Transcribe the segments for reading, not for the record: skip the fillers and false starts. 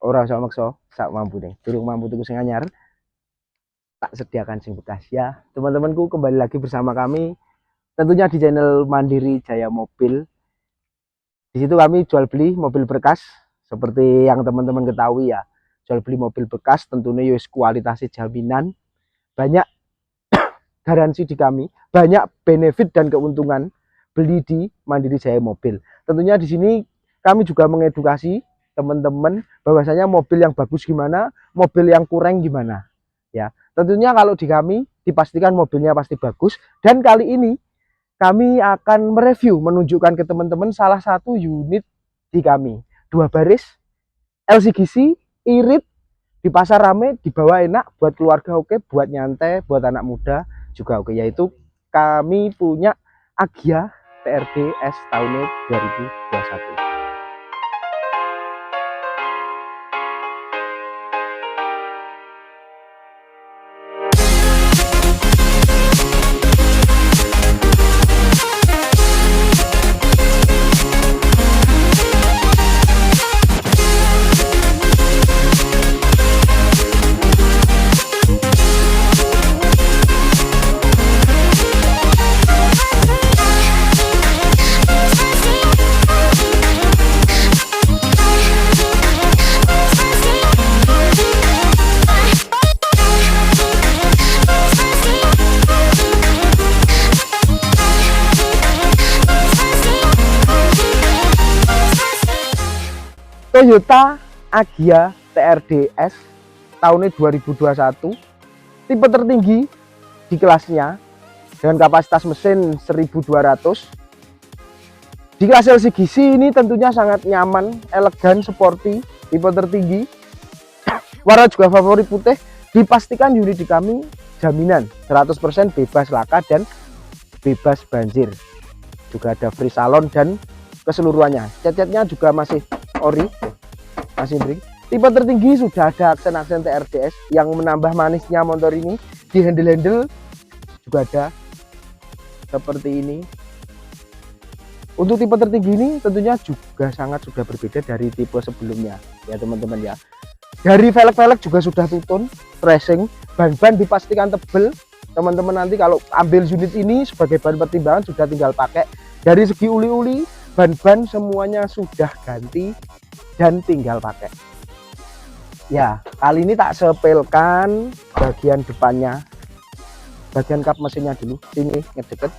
ora usah maksa, sak mampune. Durung mampu tuku sing anyar, tak sediakan sing bekas ya. Teman-temanku, kembali lagi bersama kami tentunya di channel Mandiri Jaya Mobil. Di situ kami jual beli mobil bekas seperti yang teman-teman ketahui ya. Jual beli mobil bekas tentunya yus kualitasnya jaminan, banyak garansi di kami, banyak benefit dan keuntungan beli di Mandiri Jaya Mobil. Tentunya di sini kami juga mengedukasi teman-teman bahwasanya mobil yang bagus gimana, mobil yang kurang gimana. Ya, tentunya kalau di kami dipastikan mobilnya pasti bagus, dan kali ini kami akan mereview, menunjukkan ke teman-teman salah satu unit di kami. 2 baris LCGC irit di pasar rame, dibawa enak, buat keluarga oke, buat nyantai, buat anak muda juga oke. Yaitu kami punya Agya TRD S tahun 2021. Toyota Agya TRD S tahun 2021, tipe tertinggi di kelasnya dengan kapasitas mesin 1200. Di kelas LCGC ini tentunya sangat nyaman, elegan, sporty, tipe tertinggi. Warna juga favorit putih. Dipastikan unit di kami jaminan 100% bebas laka dan bebas banjir. Juga ada free salon dan keseluruhannya. Cat-catnya juga masih ori, masih bring. Tipe tertinggi sudah ada aksen-aksen TRDS yang menambah manisnya motor ini. Di handle-handle juga ada seperti ini. Untuk tipe tertinggi ini tentunya juga sangat sudah berbeda dari tipe sebelumnya ya teman-teman ya. Dari velg-velg juga sudah tutun, racing, ban-ban dipastikan tebel. Teman-teman nanti kalau ambil unit ini sebagai bahan pertimbangan sudah tinggal pakai. Dari segi uli-uli, ban-ban semuanya sudah ganti dan tinggal pakai. Ya, kali ini tak sepelkan bagian depannya, bagian kap mesinnya dulu. Sini ngedeket.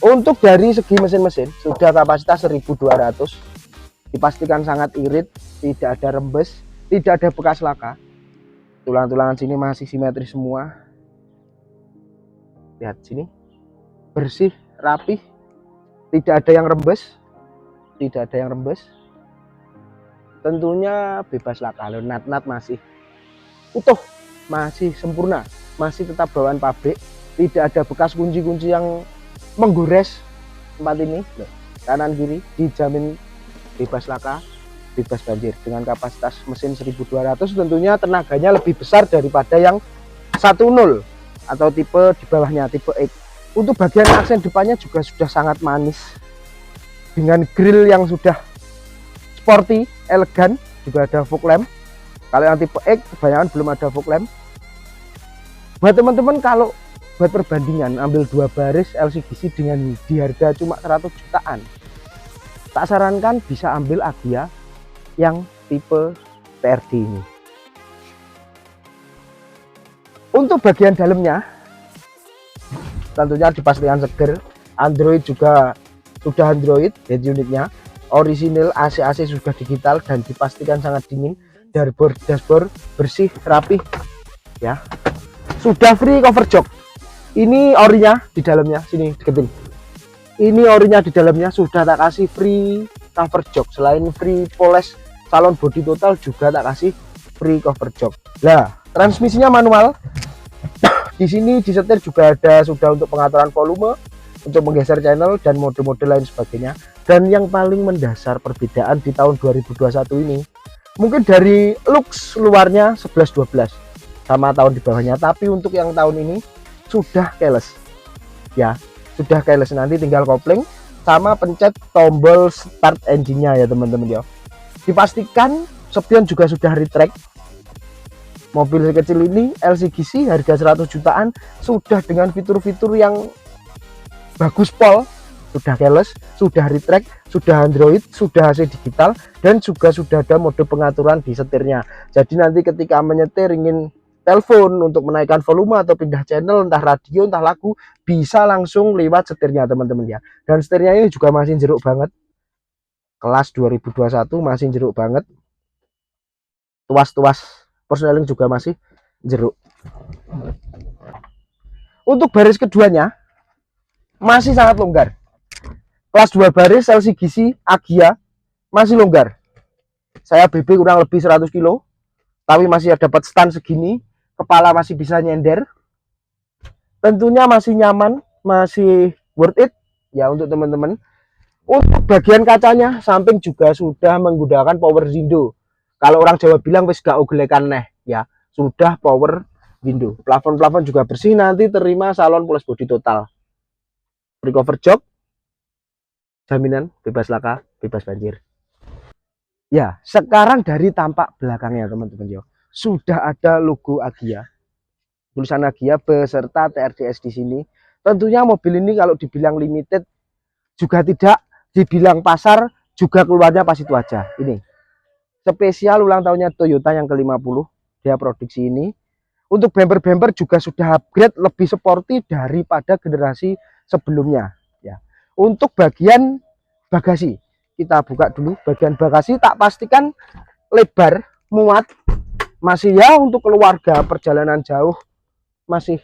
Untuk dari segi mesin-mesin sudah kapasitas 1200. Dipastikan sangat irit, tidak ada rembes, tidak ada bekas laka. Tulang-tulangan sini masih simetris semua. Lihat sini, bersih, rapih, tidak ada yang rembes, tidak ada yang rembes. Tentunya bebas laka, nat-nat masih utuh, masih sempurna, masih tetap bawaan pabrik, tidak ada bekas kunci-kunci yang menggores tempat ini. Kanan kiri dijamin bebas laka, bebas banjir. Dengan kapasitas mesin 1200 tentunya tenaganya lebih besar daripada yang 10 atau tipe di bawahnya, tipe X. Untuk bagian aksen depannya juga sudah sangat manis dengan grill yang sudah sporty, elegan, juga ada fog lamp. Kalau yang tipe X kebanyakan belum ada fog lamp. Buat teman-teman kalau buat perbandingan ambil 2 baris LCGC dengan di harga cuma 100 jutaan, tak sarankan bisa ambil Agya yang tipe TRD ini. Untuk bagian dalamnya tentunya dipastikan seger. Android juga sudah Android head unitnya, orisinil, AC sudah digital dan dipastikan sangat dingin. Dashboard bersih, rapih ya. Sudah free cover jok. Ini orinya di dalamnya, sini deketin. Ini orinya di dalamnya sudah tak kasih free cover jok. Selain free poles salon body total juga tak kasih free cover jok. Nah, transmisinya manual. Di sini di setir juga ada sudah untuk pengaturan volume, untuk menggeser channel dan mode-mode lain sebagainya. Dan yang paling mendasar perbedaan di tahun 2021 ini, mungkin dari looks luarnya 11-12 sama tahun di bawahnya, tapi untuk yang tahun ini sudah keyless ya. Sudah keyless, nanti tinggal kopling sama pencet tombol start engine-nya ya teman-teman ya. Dipastikan spion juga sudah retract. Mobil kecil ini LCGC harga 100 jutaan sudah dengan fitur-fitur yang bagus pol, sudah keyless, sudah retract, sudah Android, sudah AC digital, dan juga sudah ada mode pengaturan di setirnya. Jadi nanti ketika menyetir ingin telepon untuk menaikkan volume atau pindah channel, entah radio entah lagu, bisa langsung lewat setirnya teman-teman ya. Dan setirnya ini juga masih jeruk banget, kelas 2021 masih jeruk banget, tuas-tuas persneling juga masih jeruk. Untuk baris keduanya masih sangat longgar, kelas 2 baris LCGC Agya masih longgar. Saya BB kurang lebih 100 kilo tapi masih dapat stand segini, kepala masih bisa nyender, tentunya masih nyaman, masih worth it ya untuk teman-teman. Untuk bagian kacanya samping juga sudah menggunakan power window. Kalau orang Jawa bilang wis gak oglekan neh ya, sudah power window. Plafon-plafon juga bersih, nanti terima salon plus body total. Free cover jok, jaminan bebas laka, bebas banjir. Ya, sekarang dari tampak belakangnya teman-teman yo, sudah ada logo Agya, tulisan Agya beserta TRDS di sini. Tentunya mobil ini kalau dibilang limited juga tidak, dibilang pasar juga keluarnya pas itu aja. Ini spesial ulang tahunnya Toyota yang ke-50 dia produksi ini. Untuk bumper-bumper juga sudah upgrade, lebih sporty daripada generasi sebelumnya ya. Untuk bagian bagasi kita buka dulu. Bagian bagasi tak pastikan lebar, muat, masih ya untuk keluarga perjalanan jauh masih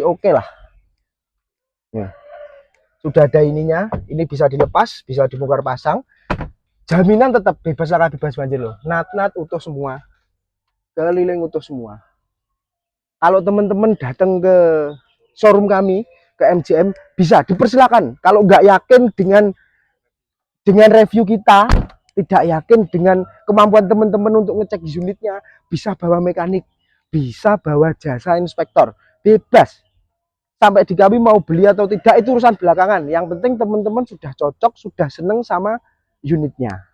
oke lah ya. Sudah ada ininya, ini bisa dilepas, bisa dibongkar pasang. Jaminan tetap bebas laka bebas banjir loh. Nat utuh semua, keliling utuh semua. Kalau teman-teman datang ke showroom kami, ke MJM, bisa dipersilakan. Kalau nggak yakin dengan review kita, tidak yakin dengan kemampuan teman-teman untuk ngecek unitnya, bisa bawa mekanik, bisa bawa jasa inspektor, bebas. Sampai di kami mau beli atau tidak itu urusan belakangan. Yang penting teman-teman sudah cocok, sudah seneng sama unitnya.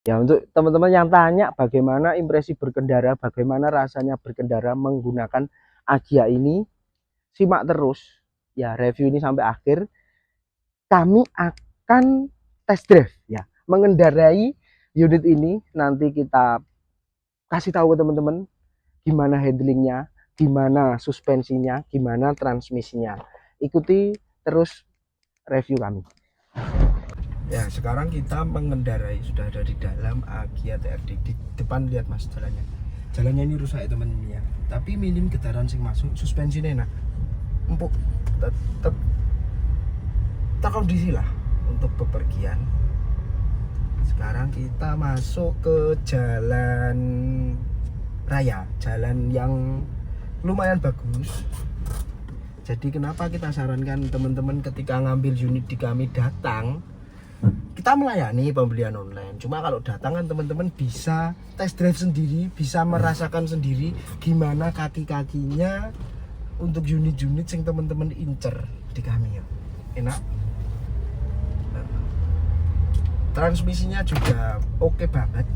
Ya, untuk teman-teman yang tanya bagaimana impresi berkendara, bagaimana rasanya berkendara menggunakan Agya ini, simak terus ya review ini sampai akhir. Kami akan test drive ya, mengendarai unit ini. Nanti kita kasih tahu ke teman-teman gimana handlingnya, gimana suspensinya, gimana transmisinya. Ikuti terus review kami. Ya, sekarang kita mengendarai, sudah ada di dalam Agya TRD. Di depan lihat mas jalannya. Jalannya ini rusak ya teman-teman ya. Tapi minim getaran sing masuk, suspensinya enak. Empuk, tetap terkondisi lah untuk bepergian. Sekarang kita masuk ke jalan raya, jalan yang lumayan bagus. Jadi kenapa kita sarankan teman-teman ketika ngambil unit di kami datang, kita melayani pembelian online. Cuma kalau datang kan teman-teman bisa test drive sendiri, bisa merasakan sendiri gimana kaki-kakinya untuk unit-unit yang teman-teman incer di kami ya. Enak. Transmisinya juga oke banget,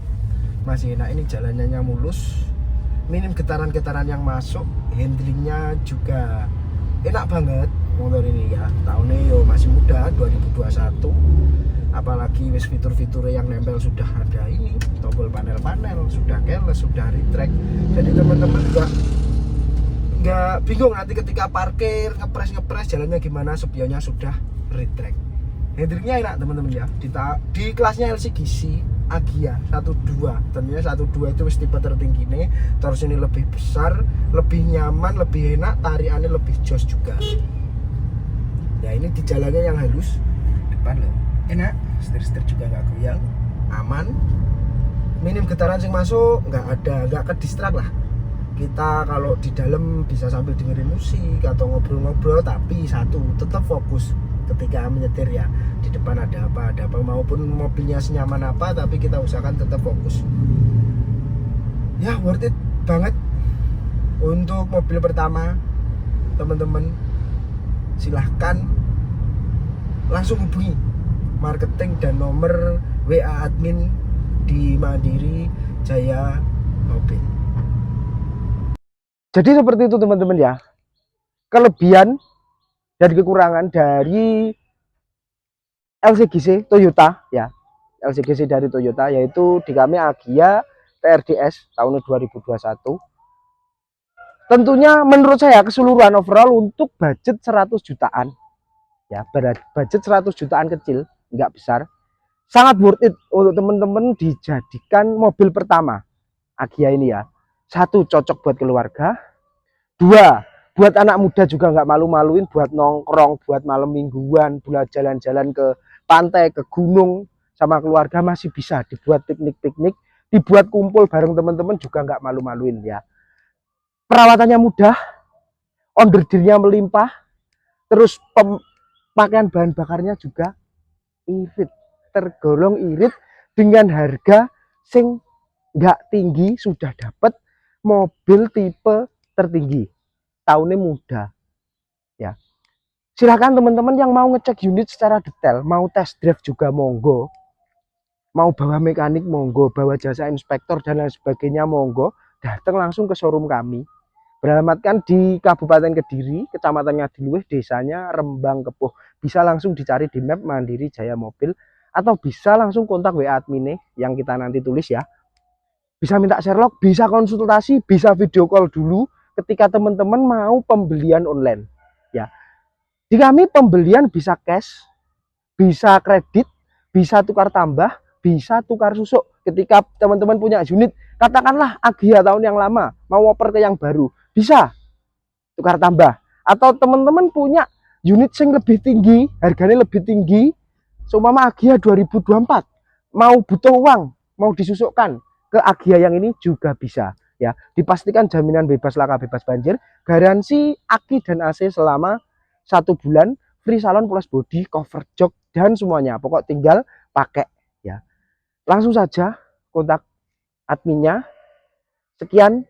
masih enak. Ini jalannya mulus, minim getaran-getaran yang masuk. Handlingnya juga enak banget motor ini ya. Tahunnya yo masih muda, 2021. Apalagi wis fitur-fitur yang nempel sudah ada ini, tombol panel-panel, sudah keyless, sudah retract. Jadi teman-teman juga nggak bingung nanti ketika parkir, ngepres jalannya gimana, spionnya sudah retract. Handlingnya enak teman-teman ya. Di kelasnya LCGC Agya 12, tentunya 12 itu wis tipe tertinggi nih. Terus ini lebih besar, lebih nyaman, lebih enak, tariannya lebih jos juga. Ya ini di jalannya yang halus, depan loh enak, setir juga nggak goyang, aman, minim getaran sing masuk, nggak ke distrak lah. Kita kalau di dalam bisa sambil dengerin musik atau ngobrol-ngobrol, tapi satu tetap fokus ketika menyetir ya. Di depan ada apa maupun mobilnya senyaman apa, tapi kita usahakan tetap fokus. Ya worth it banget untuk mobil pertama teman-teman. Silahkan langsung hubungi marketing dan nomor WA admin di Mandiri Jaya Mobil. Jadi seperti itu teman-teman ya, kelebihan dan kekurangan dari LCGC Toyota ya. LCGC dari Toyota yaitu di kami Agya TRDS tahun 2021. Tentunya menurut saya keseluruhan overall untuk budget 100 jutaan ya, budget 100 jutaan kecil, nggak besar, sangat worth it untuk teman-teman dijadikan mobil pertama Agya ini ya. Satu, cocok buat keluarga. Dua, buat anak muda juga nggak malu-maluin, buat nongkrong, buat malam mingguan, buat jalan-jalan ke pantai, ke gunung sama keluarga masih bisa dibuat piknik-piknik, dibuat kumpul bareng teman-teman juga nggak malu-maluin ya. Perawatannya mudah, onderdirnya melimpah, terus pemakaian bahan bakarnya juga irit, tergolong irit dengan harga sing nggak tinggi, sudah dapat mobil tipe tertinggi, tahunnya muda ya. Silahkan teman-teman yang mau ngecek unit secara detail, mau test drive juga monggo, mau bawa mekanik monggo, bawa jasa inspektor dan lain sebagainya monggo, datang langsung ke showroom kami. Beralamatkan di Kabupaten Kediri, Kecamatan Ngadiluih, desanya Rembang Kepuh. Bisa langsung dicari di map Mandiri Jaya Mobil, atau bisa langsung kontak WA admin yang kita nanti tulis ya. Bisa minta Sherlock, bisa konsultasi, bisa video call dulu ketika teman-teman mau pembelian online ya. Di kami pembelian bisa cash, bisa kredit, bisa tukar tambah, bisa tukar susuk. Ketika teman-teman punya unit, katakanlah Agya tahun yang lama mau oper ke yang baru, bisa tukar tambah. Atau teman-teman punya unit yang lebih tinggi, harganya lebih tinggi, seumpama Agya 2024, mau butuh uang, mau disusukkan ke Agya yang ini juga bisa ya. Dipastikan jaminan bebas laka, bebas banjir, garansi aki dan AC selama 1 bulan, free salon plus body, cover jok dan semuanya. Pokok tinggal pakai ya. Langsung saja kontak adminnya. Sekian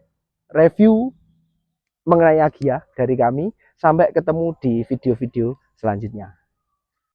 review mengenai Agya dari kami. Sampai ketemu di video-video selanjutnya.